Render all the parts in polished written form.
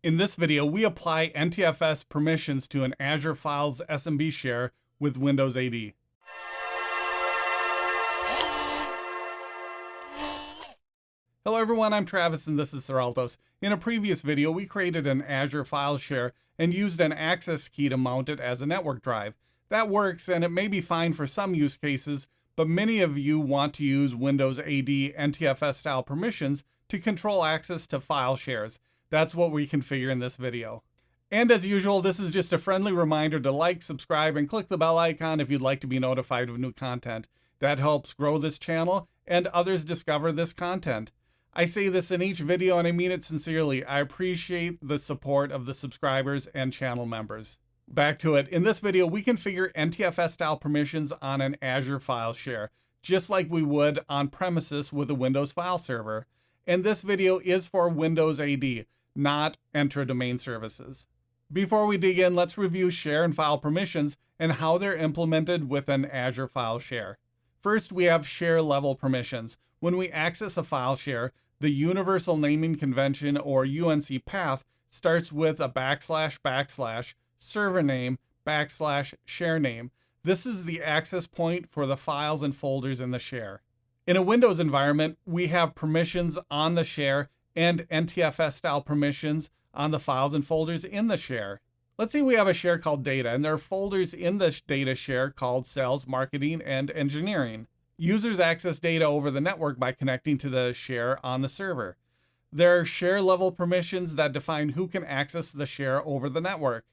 In this video, we apply NTFS permissions to an Azure Files SMB share with Windows AD. Hello everyone, I'm Travis and this is Seraltos. In a previous video, we created an Azure Files share and used an access key to mount it as a network drive. That works and it may be fine for some use cases, but many of you want to use Windows AD NTFS style permissions to control access to file shares. That's what we configure in this video. And as usual, this is just a friendly reminder to like, subscribe, and click the bell icon if you'd like to be notified of new content. That helps grow this channel and others discover this content. I say this in each video and I mean it sincerely. I appreciate the support of the subscribers and channel members. Back to it. In this video, we configure NTFS style permissions on an Azure file share, just like we would on premises with a Windows file server. And this video is for Windows AD, not intra-domain services. Before we dig in, let's review share and file permissions and how they're implemented with an Azure file share. First, we have share level permissions. When we access a file share, the Universal Naming Convention or UNC path starts with a // server name / share name. This is the access point for the files and folders in the share. In a Windows environment, we have permissions on the share and NTFS style permissions on the files and folders in the share. Let's say we have a share called data and there are folders in the data share called sales, marketing, and engineering. Users access data over the network by connecting to the share on the server. There are share level permissions that define who can access the share over the network.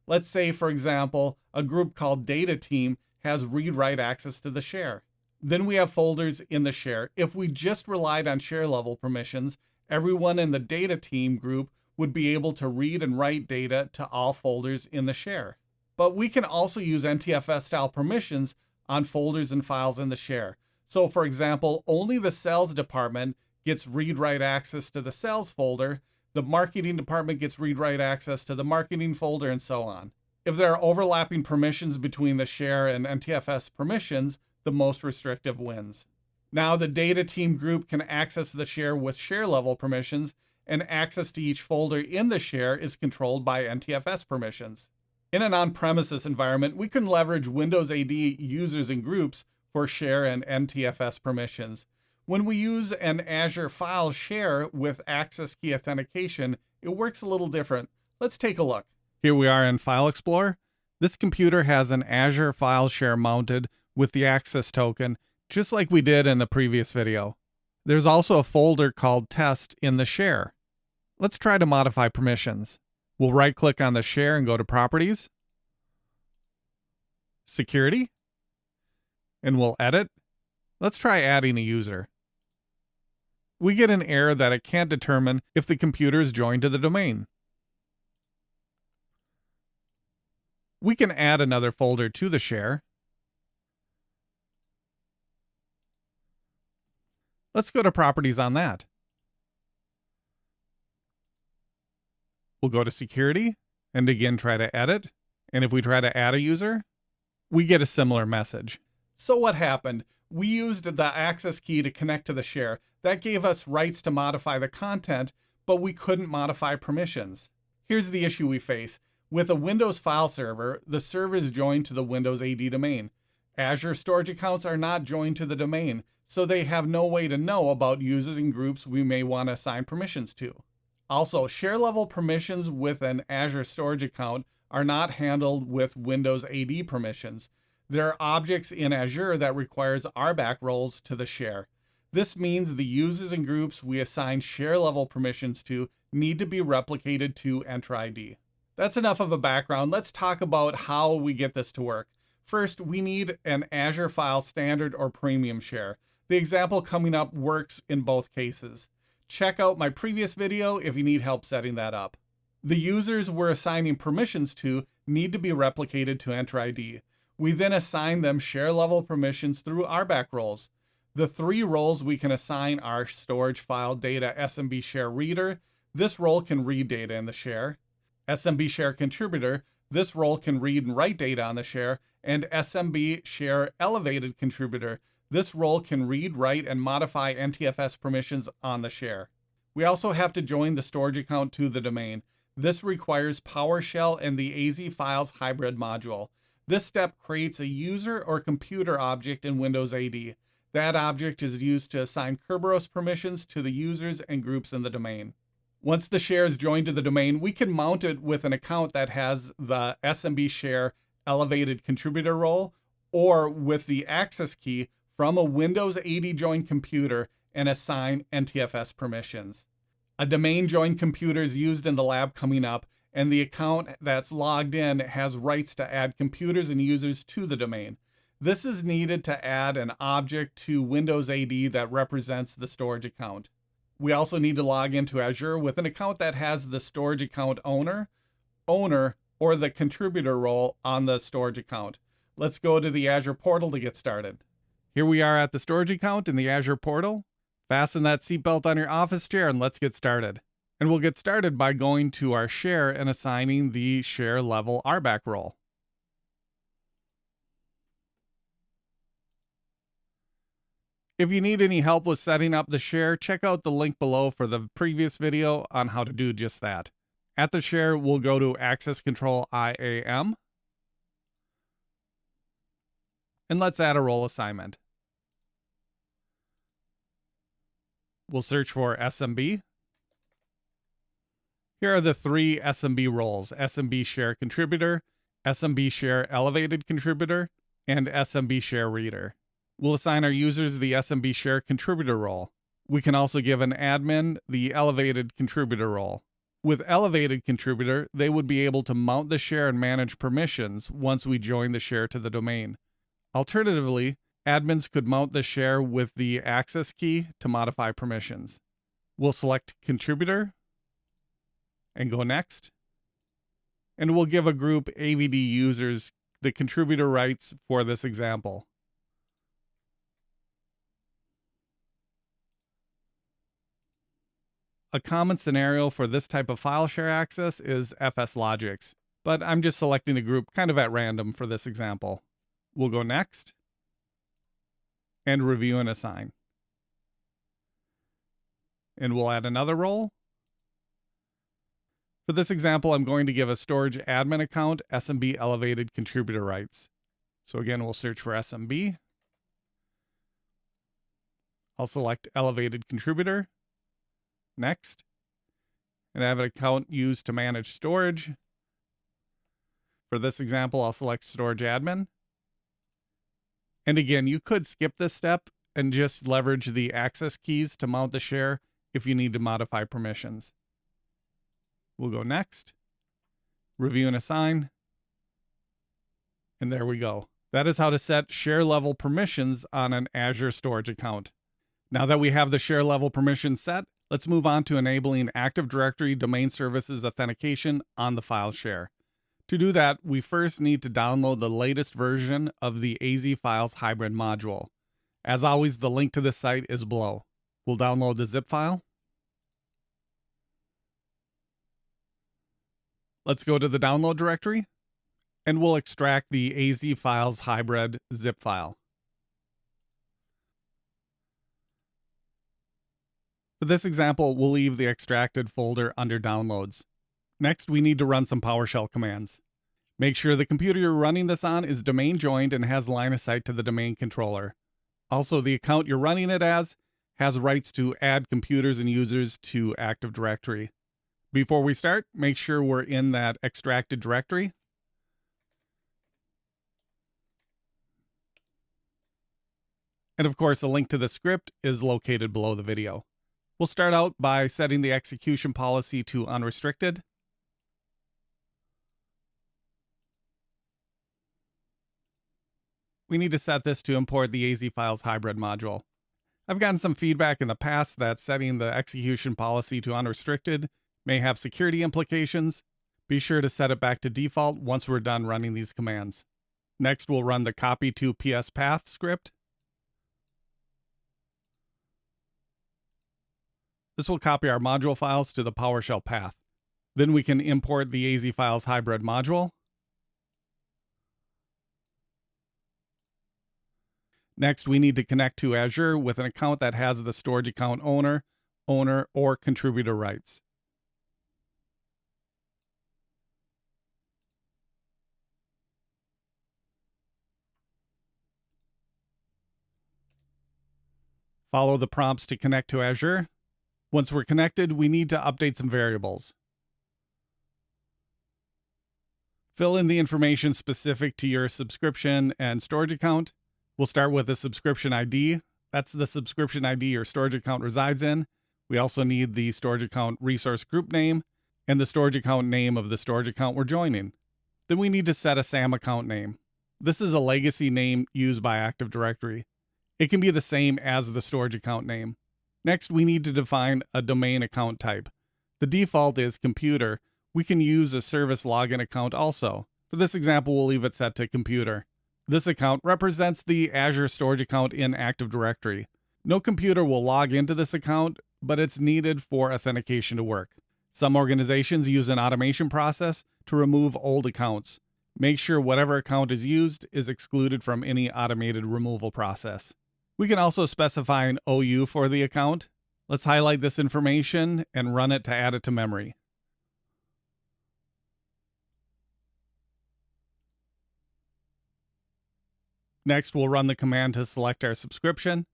Let's say, for example, a group called data team has read-write access to the share. Then we have folders in the share. If we just relied on share level permissions, everyone in the data team group would be able to read and write data to all folders in the share. But we can also use NTFS style permissions on folders and files in the share. So for example, only the sales department gets read-write access to the sales folder, the marketing department gets read-write access to the marketing folder, and so on. If there are overlapping permissions between the share and NTFS permissions, the most restrictive wins. Now the data team group can access the share with share level permissions, and access to each folder in the share is controlled by NTFS permissions. In an on-premises environment, we can leverage Windows AD users and groups for share and NTFS permissions. When we use an Azure Files share with access key authentication, it works a little different. Let's take a look. Here we are in File Explorer. This computer has an Azure Files share mounted with the access token, just like we did in the previous video. There's also a folder called test in the share. Let's try to modify permissions. We'll right-click on the share and go to Properties, Security, and we'll edit. Let's try adding a user. We get an error that it can't determine if the computer is joined to the domain. We can add another folder to the share. Let's go to Properties on that. We'll go to Security and again try to edit. And if we try to add a user, we get a similar message. So what happened? We used the access key to connect to the share. That gave us rights to modify the content, but we couldn't modify permissions. Here's the issue we face. With a Windows file server, the server is joined to the Windows AD domain. Azure Storage accounts are not joined to the domain, so they have no way to know about users and groups we may want to assign permissions to. Also, share level permissions with an Azure Storage account are not handled with Windows AD permissions. There are objects in Azure that requires RBAC roles to the share. This means the users and groups we assign share level permissions to need to be replicated to Entra ID. That's enough of a background. Let's talk about how we get this to work. First, we need an Azure Files Standard or Premium share. The example coming up works in both cases. Check out my previous video if you need help setting that up. The users we're assigning permissions to need to be replicated to Entra ID. We then assign them share level permissions through RBAC roles. The three roles we can assign are Storage File Data SMB Share Reader. This role can read data in the share. SMB Share Contributor. This role can read and write data on the share. And SMB Share Elevated Contributor. This role can read, write, and modify NTFS permissions on the share. We also have to join the storage account to the domain. This requires PowerShell and the AZ Files Hybrid module. This step creates a user or computer object in Windows AD. That object is used to assign Kerberos permissions to the users and groups in the domain. Once the share is joined to the domain, we can mount it with an account that has the SMB share elevated contributor role, or with the access key from a Windows AD joined computer and assign NTFS permissions. A domain joined computer is used in the lab coming up, and the account that's logged in has rights to add computers and users to the domain. This is needed to add an object to Windows AD that represents the storage account. We also need to log into Azure with an account that has the storage account owner, or the contributor role on the storage account. Let's go to the Azure portal to get started. Here we are at the storage account in the Azure portal. Fasten that seatbelt on your office chair and let's get started. And we'll get started by going to our share and assigning the share level RBAC role. If you need any help with setting up the share, check out the link below for the previous video on how to do just that. At the share, we'll go to Access Control IAM. And let's add a role assignment. We'll search for SMB. Here are the three SMB roles: SMB Share Contributor, SMB Share Elevated Contributor, and SMB Share Reader. We'll assign our users the SMB Share Contributor role. We can also give an admin the Elevated Contributor role. With Elevated Contributor, they would be able to mount the share and manage permissions once we join the share to the domain. Alternatively, admins could mount the share with the access key to modify permissions. We'll select Contributor and go Next. And we'll give a group AVD users the contributor rights for this example. A common scenario for this type of file share access is FSLogix, but I'm just selecting a group kind of at random for this example. We'll go Next and Review and Assign. And we'll add another role. For this example, I'm going to give a storage admin account SMB Elevated Contributor rights. So again, we'll search for SMB. I'll select Elevated Contributor. Next. And I have an account used to manage storage. For this example, I'll select Storage Admin. And again, you could skip this step and just leverage the access keys to mount the share if you need to modify permissions. We'll go Next, Review and Assign, and there we go. That is how to set share level permissions on an Azure Storage account. Now that we have the share level permissions set, let's move on to enabling Active Directory Domain Services Authentication on the file share. To do that, we first need to download the latest version of the AZ Files Hybrid module. As always, the link to this site is below. We'll download the zip file. Let's go to the download directory, and we'll extract the AZ Files Hybrid zip file. For this example, we'll leave the extracted folder under Downloads. Next, we need to run some PowerShell commands. Make sure the computer you're running this on is domain joined and has line of sight to the domain controller. Also, the account you're running it as has rights to add computers and users to Active Directory. Before we start, make sure we're in that extracted directory. And of course, a link to the script is located below the video. We'll start out by setting the execution policy to unrestricted. We need to set this to import the AZ Files Hybrid module. I've gotten some feedback in the past that setting the execution policy to unrestricted may have security implications. Be sure to set it back to default once we're done running these commands. Next, we'll run the copy to PS path script. This will copy our module files to the PowerShell path. Then we can import the AZ Files Hybrid module. Next, we need to connect to Azure with an account that has the storage account owner, or contributor rights. Follow the prompts to connect to Azure. Once we're connected, we need to update some variables. Fill in the information specific to your subscription and storage account. We'll start with the subscription ID. That's the subscription ID your storage account resides in. We also need the storage account resource group name and the storage account name of the storage account we're joining. Then we need to set a SAM account name. This is a legacy name used by Active Directory. It can be the same as the storage account name. Next, we need to define a domain account type. The default is computer. We can use a service login account also. For this example, we'll leave it set to computer. This account represents the Azure Storage account in Active Directory. No computer will log into this account, but it's needed for authentication to work. Some organizations use an automation process to remove old accounts. Make sure whatever account is used is excluded from any automated removal process. We can also specify an OU for the account. Let's highlight this information and run it to add it to memory. Next, we'll run the command to select our subscription.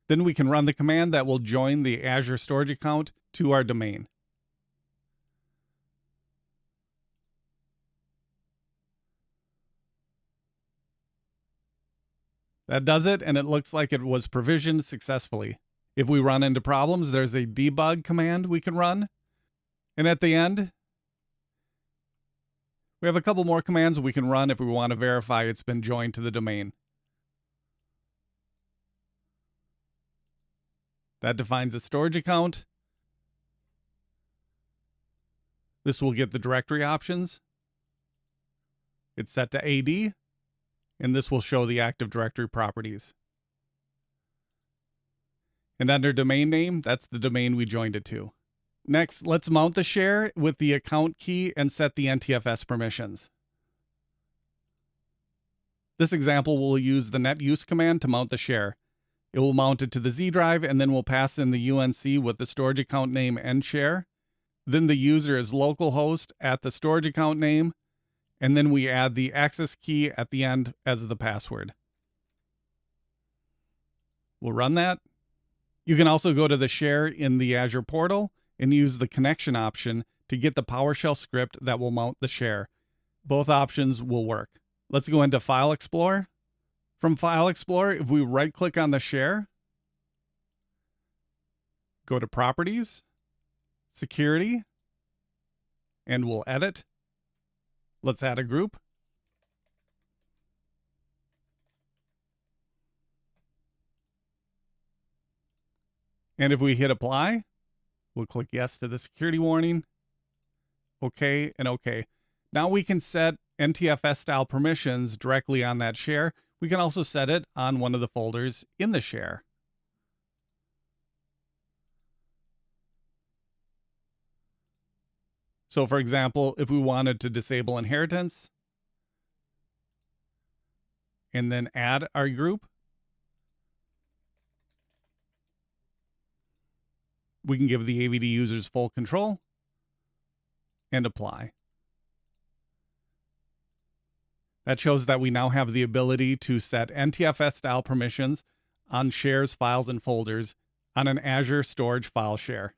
Then we can run the command that will join the Azure Storage account to our domain. That does it, and it looks like it was provisioned successfully. If we run into problems, there's a debug command we can run. And at the end, we have a couple more commands we can run if we want to verify it's been joined to the domain. That defines a storage account. This will get the directory options. It's set to AD, and this will show the Active Directory properties. And under domain name, that's the domain we joined it to. Next, let's mount the share with the account key and set the NTFS permissions. This example will use the net use command to mount the share. It will mount it to the Z drive, and then we'll pass in the UNC with the storage account name and share. Then the user is localhost at the storage account name, and then we add the access key at the end as the password. We'll run that. You can also go to the share in the Azure portal and use the connection option to get the PowerShell script that will mount the share. Both options will work. Let's go into File Explorer. From File Explorer, if we right-click on the share, go to Properties, Security, and we'll edit. Let's add a group. And if we hit Apply, we'll click Yes to the security warning, OK, and OK. Now we can set NTFS style permissions directly on that share. We can also set it on one of the folders in the share. So for example, if we wanted to disable inheritance and then add our group, we can give the AVD users full control and apply. That shows that we now have the ability to set NTFS style permissions on shares, files, and folders on an Azure Storage file share.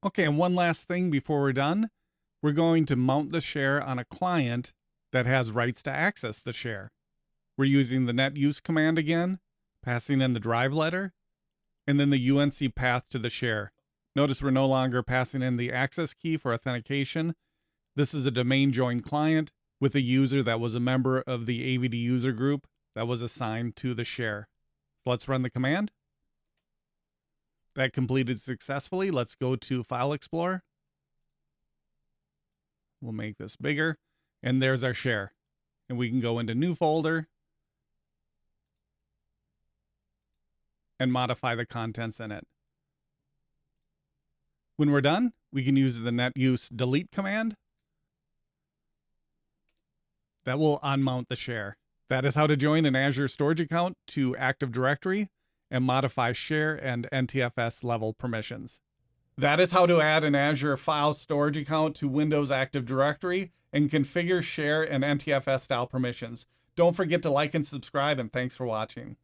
Okay, and one last thing before we're done. We're going to mount the share on a client that has rights to access the share. We're using the net use command again, passing in the drive letter, and then the UNC path to the share. Notice we're no longer passing in the access key for authentication. This is a domain joined client with a user that was a member of the AVD user group that was assigned to the share. So let's run the command. That completed successfully. Let's go to File Explorer. We'll make this bigger, and there's our share. And we can go into New Folder and modify the contents in it. When we're done, we can use the net use delete command. That will unmount the share. That is how to join an Azure Storage account to Active Directory and modify share and NTFS level permissions. That is how to add an Azure Files Storage account to Windows Active Directory and configure share and NTFS style permissions. Don't forget to like and subscribe, and thanks for watching.